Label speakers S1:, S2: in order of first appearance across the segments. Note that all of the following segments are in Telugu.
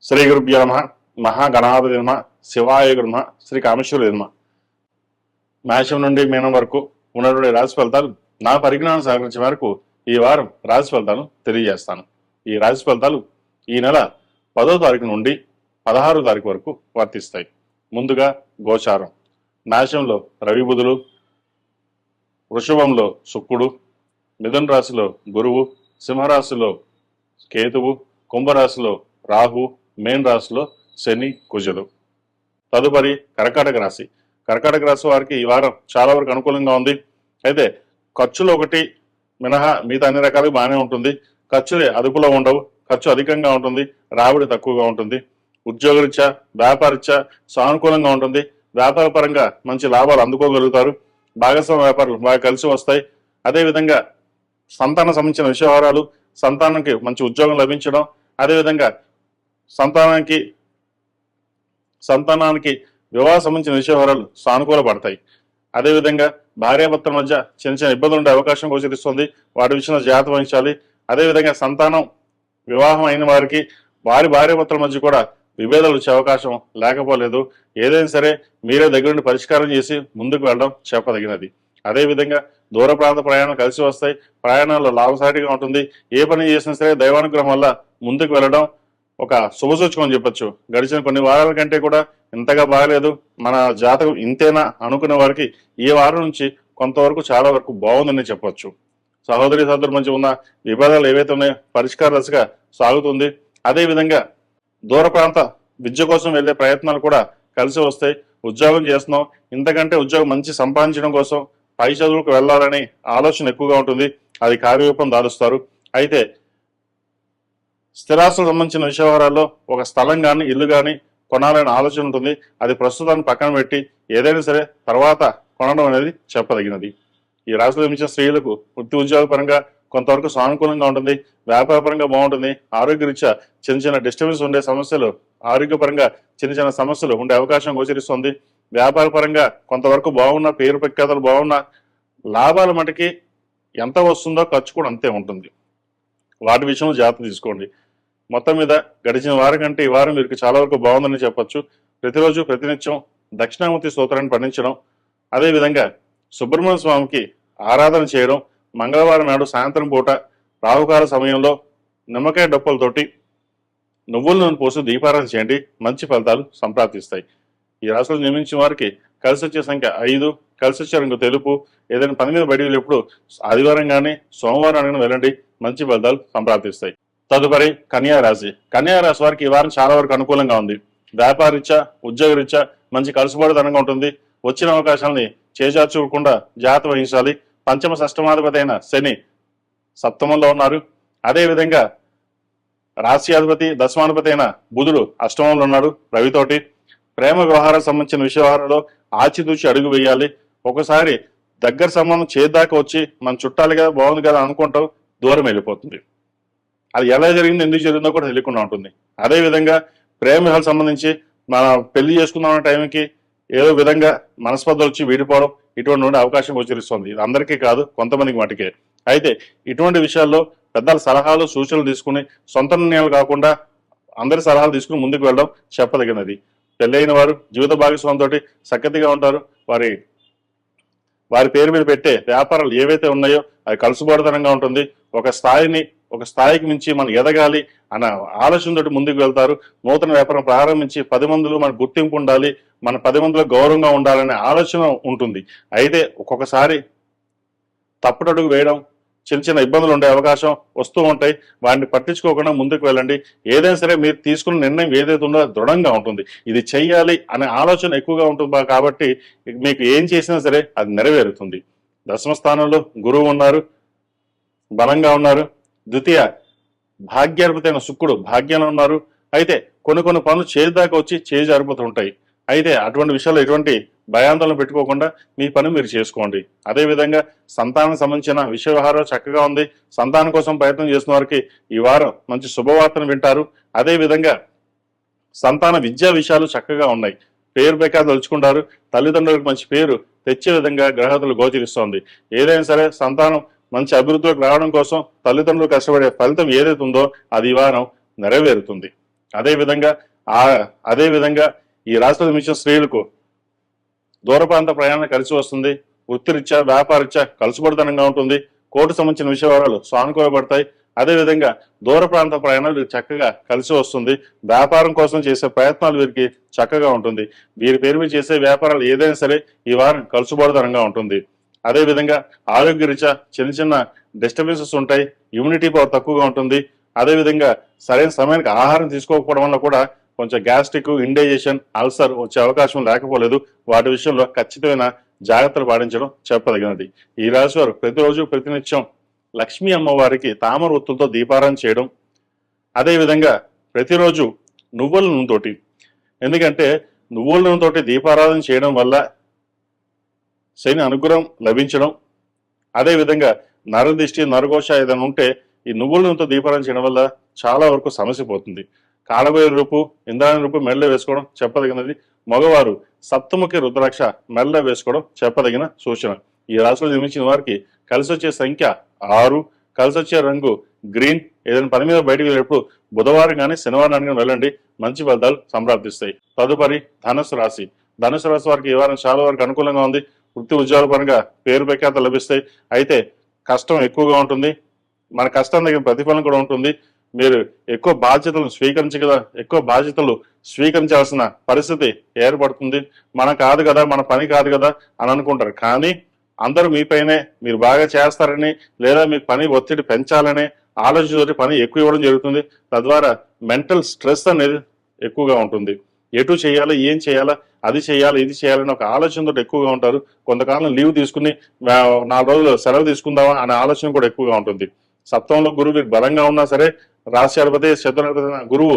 S1: శ్రీ గురుభ్యో నమః. మహాగణాధిపతి నమః. శివాయ నమః. శ్రీ కామేశ్వరుడు నమః. మేషం నుండి మీనం వరకు ఉన్నటువంటి రాశి ఫలితాలు నా పరిజ్ఞానం సహకరించే మేరకు ఈ వారం రాశి ఫలితాలను తెలియజేస్తాను. ఈ రాశి ఫలితాలు ఈ నెల 10వ తారీఖు నుండి 16వ తారీఖు వరకు వర్తిస్తాయి. ముందుగా గోచారం. మేషంలో రవి బుధులు, వృషభంలో శుక్రుడు, మిథున రాశిలో గురువు, సింహరాశిలో కేతువు, కుంభరాశిలో రాహు, మేన్ రాశిలో శని, కుజులు. తదుపరి కర్కాటక రాశి. కర్కాటక రాశి వారికి ఈ వారం చాలా వరకు అనుకూలంగా ఉంది. అయితే ఖర్చులు ఒకటి మినహా మిగతా అన్ని రకాలుగా బాగానే ఉంటుంది. ఖర్చులే అదుపులో ఉండవు. ఖర్చు అధికంగా ఉంటుంది, రాబడి తక్కువగా ఉంటుంది. ఉద్యోగరీత్యా, వ్యాపారరీత్యా సానుకూలంగా ఉంటుంది. వ్యాపార పరంగా మంచి లాభాలు అందుకోగలుగుతారు. భాగస్వామ్య వ్యాపారాలు బాగా కలిసి వస్తాయి. అదేవిధంగా సంతానం సంబంధించిన విషయాలు, సంతానానికి మంచి ఉద్యోగం లభించడం, అదేవిధంగా సంతానానికి వివాహ సంబంధించిన విషయాలు సానుకూల పడతాయి. అదేవిధంగా భార్యాభర్తల మధ్య చిన్న చిన్న ఇబ్బందులు ఉండే అవకాశం గోచరిస్తుంది. వాటి విషయంలో జాగ్రత్త వహించాలి. అదేవిధంగా సంతానం వివాహం అయిన వారికి వారి భార్యాభర్తల మధ్య కూడా విభేదాలు వచ్చే అవకాశం లేకపోలేదు. ఏదైనా సరే మీరే దగ్గర నుండి పరిష్కారం చేసి ముందుకు వెళ్ళడం చెప్పదగినది. అదేవిధంగా దూర ప్రాంత ప్రయాణం కలిసి వస్తాయి. ప్రయాణాల్లో లాభసాటిగా ఉంటుంది. ఏ పని చేసినా సరే దైవానుగ్రహం వల్ల ముందుకు వెళ్ళడం ఒక శుభసూచకం చెప్పొచ్చు. గడిచిన కొన్ని వారాల కంటే కూడా ఇంతగా బాగలేదు, మన జాతకం ఇంతేనా అనుకునే వారికి ఈ వారం నుంచి కొంతవరకు చాలా వరకు బాగుందని చెప్పొచ్చు. సహోదరి సహోదరుల మధ్య ఉన్న విభేదాలు ఏవైతే ఉన్నాయో పరిష్కార దశగా సాగుతుంది. అదేవిధంగా దూర ప్రాంత విద్య కోసం వెళ్లే ప్రయత్నాలు కూడా కలిసి వస్తాయి. ఉద్యోగం చేస్తున్నాం, ఇంతకంటే ఉద్యోగం మంచి సంపాదించడం కోసం పై చదువులకు వెళ్లాలని ఆలోచన ఎక్కువగా ఉంటుంది. అది కార్యరూపం దాలుస్తారు. అయితే స్థిరాస్తులకు సంబంధించిన విషయాల్లో ఒక స్థలం కానీ ఇల్లు కానీ కొనాలనే ఆలోచన ఉంటుంది. అది ప్రస్తుతాన్ని పక్కన పెట్టి ఏదైనా సరే తర్వాత కొనడం అనేది చెప్పదగినది. ఈ రాశిలో జన్మించిన స్త్రీలకు వృత్తి ఉద్యోగ పరంగా కొంతవరకు సానుకూలంగా ఉంటుంది. వ్యాపార పరంగా బాగుంటుంది. ఆరోగ్యరీత్యా చిన్న చిన్న డిస్టర్బెన్స్ ఉండే సమస్యలు, ఆరోగ్యపరంగా చిన్న చిన్న సమస్యలు ఉండే అవకాశం గోచరిస్తుంది. వ్యాపార పరంగా కొంతవరకు బాగున్న, పేరు ప్రఖ్యాతలు బాగున్న, లాభాల మటుకి ఎంత వస్తుందో ఖర్చు కూడా అంతే ఉంటుంది. వాటి విషయంలో జాగ్రత్త తీసుకోండి. మొత్తం మీద గడిచిన వారం కంటే ఈ వారం వీరికి చాలా వరకు బాగుందని చెప్పొచ్చు. ప్రతిరోజు ప్రతినిత్యం దక్షిణామూర్తి స్తోత్రాన్ని పఠించడం, అదేవిధంగా సుబ్రహ్మణ్య స్వామికి ఆరాధన చేయడం, మంగళవారం నాడు సాయంత్రం పూట రాహుకాల సమయంలో నిమ్మకాయ డొప్పలతోటి నువ్వుల నూనె పోసి దీపారాధన చేయండి. మంచి ఫలితాలు సంప్రాప్తిస్తాయి. ఈ రాశిలో జన్మించిన వారికి కలిసి వచ్చే సంఖ్య 5, కలిసి వచ్చే రంగు తెలుపు. ఏదైనా పని మీద బయట వెళ్ళేప్పుడు ఆదివారం కానీ సోమవారం కానీ వెళ్ళండి. మంచి ఫలితాలు సంప్రాప్తిస్తాయి. తదుపరి కన్యా రాశి. కన్యా రాశి వారికి ఈ వారం చాలా వరకు అనుకూలంగా ఉంది. వ్యాపారరీత్యా, ఉద్యోగరీత్యా మంచి కలుసుబాటుతనంగా ఉంటుంది. వచ్చిన అవకాశాలని చేజార్చుకోకుండా జాగ్రత్త వహించాలి. పంచమ షష్టమాధిపతి అయిన శని సప్తమంలో ఉన్నారు. అదేవిధంగా రాశ్యాధిపతి దశమాధిపతి అయిన బుధుడు అష్టమంలో ఉన్నాడు రవితోటి. ప్రేమ వ్యవహారాలకు సంబంధించిన విషయాలలో ఆచితూచి అడుగు వేయాలి. ఒకసారి దగ్గర సంబంధం చేద్దాకా వచ్చి మన చుట్టాలు కదా బాగుంది కదా అనుకుంటావు, దూరం వెళ్ళిపోతుంది. అది ఎలా జరిగింది, ఎందుకు జరిగిందో కూడా తెలియకుండా ఉంటుంది. అదేవిధంగా ప్రేమ వివాహాలకు సంబంధించి మన పెళ్లి చేసుకుందాం టైంకి ఏదో విధంగా మనస్పర్ధలు వచ్చి వీడిపోవడం, ఇటువంటి అవకాశం గోచరిస్తుంది. ఇది అందరికీ కాదు, కొంతమందికి మటుకే. అయితే ఇటువంటి విషయాల్లో పెద్దల సలహాలు, సూచనలు తీసుకుని సొంత నిర్ణయాలు కాకుండా అందరి సలహాలు తీసుకుని ముందుకు వెళ్ళడం చెప్పదగినది. పెళ్ళైన వారు జీవిత భాగస్వామితో సఖ్యతగా ఉంటారు. వారి పేరు మీద పెట్టే వ్యాపారాలు ఏవైతే ఉన్నాయో అది కలుసుబాటుతనంగా ఉంటుంది. ఒక స్థాయికి మించి మనం ఎదగాలి అన్న ఆలోచనతో ముందుకు వెళ్తారు. నూతన వ్యాపారం ప్రారంభించి 10 మందిలో మనకు గుర్తింపు ఉండాలి, మన 10 మందిలో గౌరవంగా ఉండాలనే ఆలోచన ఉంటుంది. అయితే ఒక్కొక్కసారి తప్పుడడుగు వేయడం, చిన్న చిన్న ఇబ్బందులు ఉండే అవకాశం వస్తూ ఉంటాయి. వాటిని పట్టించుకోకుండా ముందుకు వెళ్ళండి. ఏదైనా సరే మీరు తీసుకున్న నిర్ణయం ఏదైతే ఉందో దృఢంగా ఉంటుంది. ఇది చెయ్యాలి అనే ఆలోచన ఎక్కువగా ఉంటుంది కాబట్టి మీకు ఏం చేసినా సరే అది నెరవేరుతుంది. దశమ స్థానంలో గురువు ఉన్నారు, బలంగా ఉన్నారు. ద్వితీయ భాగ్యాధిపతి అయిన శుక్రుడు భాగ్యంలో ఉన్నారు. అయితే కొన్ని పనులు చేదాకా వచ్చి చేజారిపోతుంటాయి. అయితే అటువంటి విషయాలు ఎటువంటి భయాందోళన పెట్టుకోకుండా మీ పని మీరు చేసుకోండి. అదేవిధంగా సంతానం సంబంధించిన విషయ వ్యవహారం చక్కగా ఉంది. సంతానం కోసం ప్రయత్నం చేసిన వారికి ఈ వారం మంచి శుభవార్తను వింటారు. అదేవిధంగా సంతాన విద్యా విషయాలు చక్కగా ఉన్నాయి. పేరు ప్రఖ్యాతులు తలుచుకుంటారు. తల్లిదండ్రులకు మంచి పేరు తెచ్చే విధంగా గ్రహతులు గోచరిస్తోంది. ఏదైనా సరే సంతానం మంచి అభివృద్ధిలోకి రావడం కోసం తల్లిదండ్రులు కష్టపడే ఫలితం ఏదైతే ఉందో అది ఈ వారం నెరవేరుతుంది. అదేవిధంగా అదేవిధంగా ఈ రాశిలో జన్మించిన స్త్రీలకు దూర ప్రాంత ప్రయాణం కలిసి వస్తుంది. వృత్తిరీత్యా వ్యాపారరీత్యా కలుసుబడితనంగా ఉంటుంది. కోర్టు సంబంధించిన విషయాలు సానుకూలపడతాయి. అదేవిధంగా దూర ప్రాంత ప్రయాణాలు వీరికి చక్కగా కలిసి వస్తుంది. వ్యాపారం కోసం చేసే ప్రయత్నాలు వీరికి చక్కగా ఉంటుంది. వీరి పేరు మీద చేసే వ్యాపారాలు ఏదైనా సరే ఈ వారం కలుసుబడితనంగా ఉంటుంది. అదేవిధంగా ఆరోగ్యరీత్యా చిన్న చిన్న డిస్టర్బెన్సెస్ ఉంటాయి. ఇమ్యూనిటీ పవర్ తక్కువగా ఉంటుంది. అదేవిధంగా సరైన సమయానికి ఆహారం తీసుకోకపోవడం వల్ల కూడా కొంచెం గ్యాస్ట్రిక్, ఇండైజెషన్, అల్సర్ వచ్చే అవకాశం లేకపోలేదు. వాటి విషయంలో ఖచ్చితమైన జాగ్రత్తలు పాటించడం చెప్పదగినది. ఈ రాశి వారు ప్రతిరోజు ప్రతినిత్యం లక్ష్మీ అమ్మవారికి తామర ఒత్తులతో దీపారాధన చేయడం, అదేవిధంగా ప్రతిరోజు నువ్వుల నూనెతోటి, ఎందుకంటే నువ్వుల నూనెతోటి దీపారాధన చేయడం వల్ల శని అనుగ్రహం లభించడం, అదేవిధంగా నరదిష్టి, నరఘోష ఏదైనా ఉంటే ఈ నువ్వుల నూనెతో దీపారాధన చేయడం వల్ల చాలా వరకు సమస్య పోతుంది. కాళభైరవ రూపు, ఇంద్రాణి రూపు మెడలో వేసుకోవడం చెప్పదగినది. మగవారు సప్తముఖి రుద్రాక్ష మెడలో వేసుకోవడం చెప్పదగిన సూచన. ఈ రాశిలో జన్మించిన వారికి కలిసి వచ్చే సంఖ్య 6, కలిసి వచ్చే రంగు గ్రీన్. ఏదైనా పని మీద బయటకు వెళ్ళేటప్పుడు బుధవారం కానీ శనివారం కానీ వెళ్ళండి, మంచి ఫలితాలు సంప్రాప్తిస్తాయి. తదుపరి ధనుసు రాశి. ధనుసు రాశి వారికి ఈ వారం చాలా వరకు అనుకూలంగా ఉంది. వృత్తి ఉద్యోగాల పరంగా పేరు ప్రఖ్యాతలు లభిస్తాయి. అయితే కష్టం ఎక్కువగా ఉంటుంది. మన కష్టం దగ్గర ప్రతిఫలం కూడా ఉంటుంది. మీరు ఎక్కువ బాధ్యతలు స్వీకరించాల్సిన పరిస్థితి ఏర్పడుతుంది. మన కాదు కదా, మన పని కాదు కదా అని అనుకుంటారు. కానీ అందరూ మీపైనే మీరు బాగా చేస్తారని, లేదా మీకు పని ఒత్తిడి పెంచాలనే ఆలోచనతో పని ఎక్కువ ఇవ్వడం జరుగుతుంది. తద్వారా మెంటల్ స్ట్రెస్ అనేది ఎక్కువగా ఉంటుంది. ఎటు చేయాలి, ఏం చేయాలా, అది చేయాలి, ఇది చేయాలని ఒక ఆలోచనతో ఎక్కువగా ఉంటారు. కొంతకాలం లీవ్ తీసుకుని 4 రోజులు సెలవు తీసుకుందామా అనే ఆలోచన కూడా ఎక్కువగా ఉంటుంది. సప్తమంలో గురువు బలంగా ఉన్నా సరే, రాశ్యాధిపతి శత్రునాధిపతి గురువు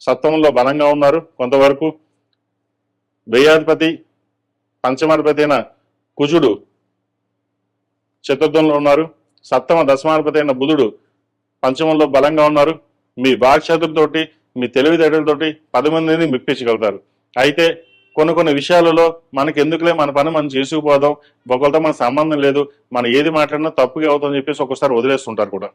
S1: సప్తమంలో బలంగా ఉన్నారు. కొంతవరకు వ్యయాధిపతి పంచమాధిపతి అయిన కుజుడు చతుర్థంలో ఉన్నారు. సప్తమ దశమాధిపతి అయిన బుధుడు పంచమంలో బలంగా ఉన్నారు. మీ వాక్చాతుర్తోటి, మీ తెలివితేటలతోటి 10 మందిని మెప్పించగలుగుతారు. అయితే కొన్ని విషయాలలో మనకి ఎందుకులే, మన పని మనం చేసుకుపోదాం, ఒకరితో మన సంబంధం లేదు, మనం ఏది మాట్లాడినా తప్పుగా అవుతుందని చెప్పేసి ఒక్కోసారి వదిలేస్తుంటారు కూడా.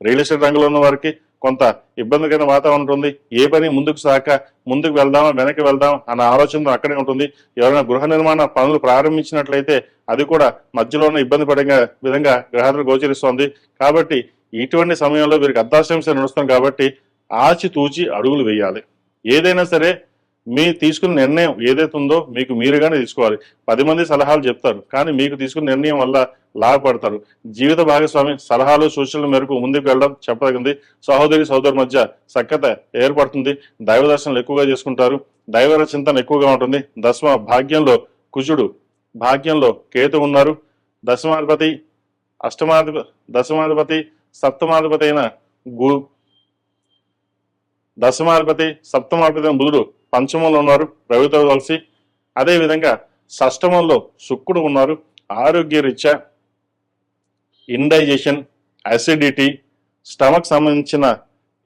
S1: రియల్ ఎస్టేట్ రంగంలో ఉన్న వారికి కొంత ఇబ్బందికరమైన వాతావరణం ఉంటుంది. ఏ పని ముందుకు వెళ్దామా వెనక్కి వెళ్దాం అన్న ఆలోచన అక్కడే ఉంటుంది. ఎవరైనా గృహ నిర్మాణ పనులు ప్రారంభించినట్లయితే అది కూడా మధ్యలోనే ఇబ్బంది పడే విధంగా గ్రహాలు గోచరిస్తోంది. కాబట్టి ఇటువంటి సమయంలో వీరికి అర్ధాష్టంశ నడుస్తాం కాబట్టి ఆచితూచి అడుగులు వేయాలి. ఏదైనా సరే మీ తీసుకున్న నిర్ణయం ఏదైతే ఉందో మీకు మీరుగానే తీసుకోవాలి. 10 మంది సలహాలు చెప్తారు, కానీ మీకు తీసుకున్న నిర్ణయం వల్ల లాభపడతారు. జీవిత భాగస్వామి సలహాలు సూచనల మేరకు ముందుకు వెళ్ళడం చెప్పదగింది. సహోదరి మధ్య సఖ్యత ఏర్పడుతుంది. దైవ దర్శనాలు ఎక్కువగా చేసుకుంటారు. దైవ చింతన ఎక్కువగా ఉంటుంది. భాగ్యంలో కుజుడు, భాగ్యంలో కేతు ఉన్నారు. దశమాధిపతి సప్తమాధిపతి అయిన బుధుడు పంచమంలో ఉన్నారు రవితో కలిసి. అదేవిధంగా షష్టమంలో శుక్రుడు ఉన్నారు. ఆరోగ్య రీత్యా ఇండైజెషన్, అసిడిటీ, స్టమక్ సంబంధించిన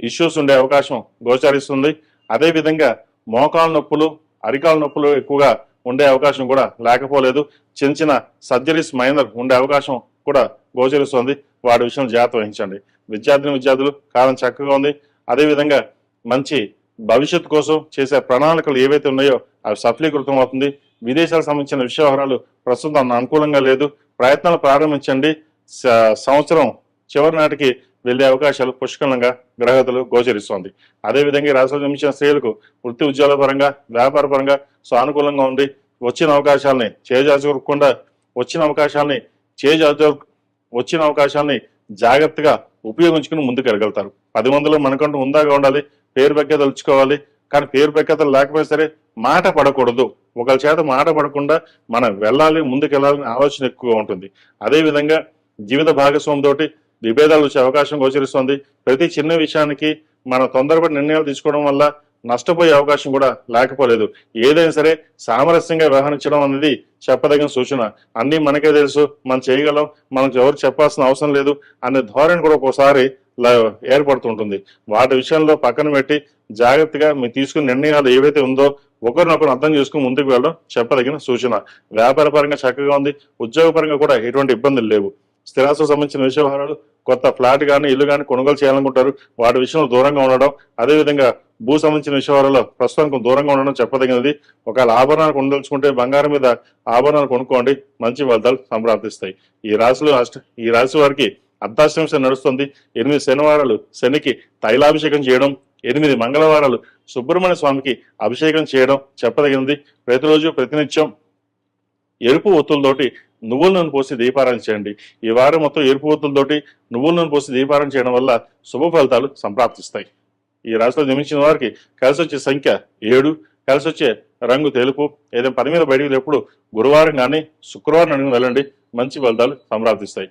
S1: ఇష్యూస్ ఉండే అవకాశం గోచరిస్తుంది. అదేవిధంగా మోకాలు నొప్పులు, అరికాల నొప్పులు ఎక్కువగా ఉండే అవకాశం కూడా లేకపోలేదు. చిన్న సర్జరీస్ మైనర్ ఉండే అవకాశం కూడా గోచరిస్తుంది. వాటి విషయంలో జాగ్రత్త వహించండి. విద్యార్థులు కాలం చక్కగా ఉంది. అదేవిధంగా మంచి భవిష్యత్తు కోసం చేసే ప్రణాళికలు ఏవైతే ఉన్నాయో అవి సఫలీకృతం అవుతుంది. విదేశాలకు సంబంధించిన వ్యవహారాలు ప్రస్తుతం అనుకూలంగా లేదు. ప్రయత్నాలు ప్రారంభించండి. సంవత్సరం చివరి నాటికి వెళ్లే అవకాశాలు పుష్కలంగా గ్రహగతులు గోచరిస్తోంది. అదేవిధంగా రాష్ట్రంలో జన్మించిన స్త్రీలకు వృత్తి ఉద్యోగాల పరంగా, వ్యాపార పరంగా సానుకూలంగా ఉంది. వచ్చిన అవకాశాలని జాగ్రత్తగా ఉపయోగించుకుని ముందుకు వెళ్ళగలుగుతారు. 10 మందిలో మనకంటూ ఉందాగా ఉండాలి. పేరు ప్రఖ్యాతలు తెలుసుకోవాలి. కానీ పేరు ప్రఖ్యాతలు లేకపోయినా సరే మాట పడకూడదు. ఒకరి చేత మాట పడకుండా మనం ముందుకు వెళ్ళాలని ఆలోచన ఎక్కువగా ఉంటుంది. అదేవిధంగా జీవిత భాగస్వామితో విభేదాలు వచ్చే అవకాశం గోచరిస్తుంది. ప్రతి చిన్న విషయానికి మనం తొందరపడి నిర్ణయాలు తీసుకోవడం వల్ల నష్టపోయే అవకాశం కూడా లేకపోలేదు. ఏదైనా సరే సామరస్యంగా వ్యవహరించడం అనేది చెప్పదగిన సూచన. అన్నీ మనకే తెలుసు, మనం చేయగలం, మనకు ఎవరు చెప్పాల్సిన అవసరం లేదు అనే ధోరణి కూడా ఒక్కోసారి ఏర్పడుతుంటుంది. వాటి విషయంలో పక్కన పెట్టి జాగ్రత్తగా మీరు తీసుకున్న నిర్ణయాలు ఏవైతే ఉందో ఒకరినొకరు అర్థం చేసుకుని ముందుకు వెళ్ళడం చెప్పదగిన సూచన. వ్యాపార పరంగా చక్కగా ఉంది. ఉద్యోగ పరంగా కూడా ఎటువంటి ఇబ్బందులు లేవు. స్థిరాస్తులకు సంబంధించిన వ్యవహారాలు, కొత్త ఫ్లాట్ కానీ ఇల్లు కానీ కొనుగోలు చేయాలనుకుంటారు, వాటి విషయంలో దూరంగా ఉండడం, అదేవిధంగా భూ సంబంధించిన విషయాలలో ప్రస్తుతానికి దూరంగా ఉండడం చెప్పదగినది. ఒకవేళ ఆభరణాలు కొనదలుచుకుంటే బంగారం మీద ఆభరణాలు కొనుక్కోండి, మంచి ఫలితాలు సంప్రాప్తిస్తాయి. ఈ రాశి వారికి అర్ధాష్టమి నడుస్తుంది. 8 శనివారాలు శనికి తైలాభిషేకం చేయడం, 8 మంగళవారాలు సుబ్రహ్మణ్య స్వామికి అభిషేకం చేయడం చెప్పదగినది. ప్రతిరోజు ప్రతినిత్యం ఎరుపు ఒత్తులతోటి నువ్వుల నూనె పోసి దీపారాధన చేయండి. ఈ వారం మొత్తం ఎరుపు ఒత్తులతోటి నువ్వుల నూనె పోసి దీపారాధన చేయడం వల్ల శుభ ఫలితాలు సంప్రాప్తిస్తాయి. ఈ రాశిలో జన్మించిన వారికి కలిసి వచ్చే సంఖ్య 7, కలిసి వచ్చే రంగు తెలుపు. ఏదైనా పని మీద బయటికి వెళ్ళేప్పుడు గురువారం కానీ శుక్రవారం అడిగి వెళ్ళండి, మంచి ఫలితాలు సంప్రాప్తిస్తాయి.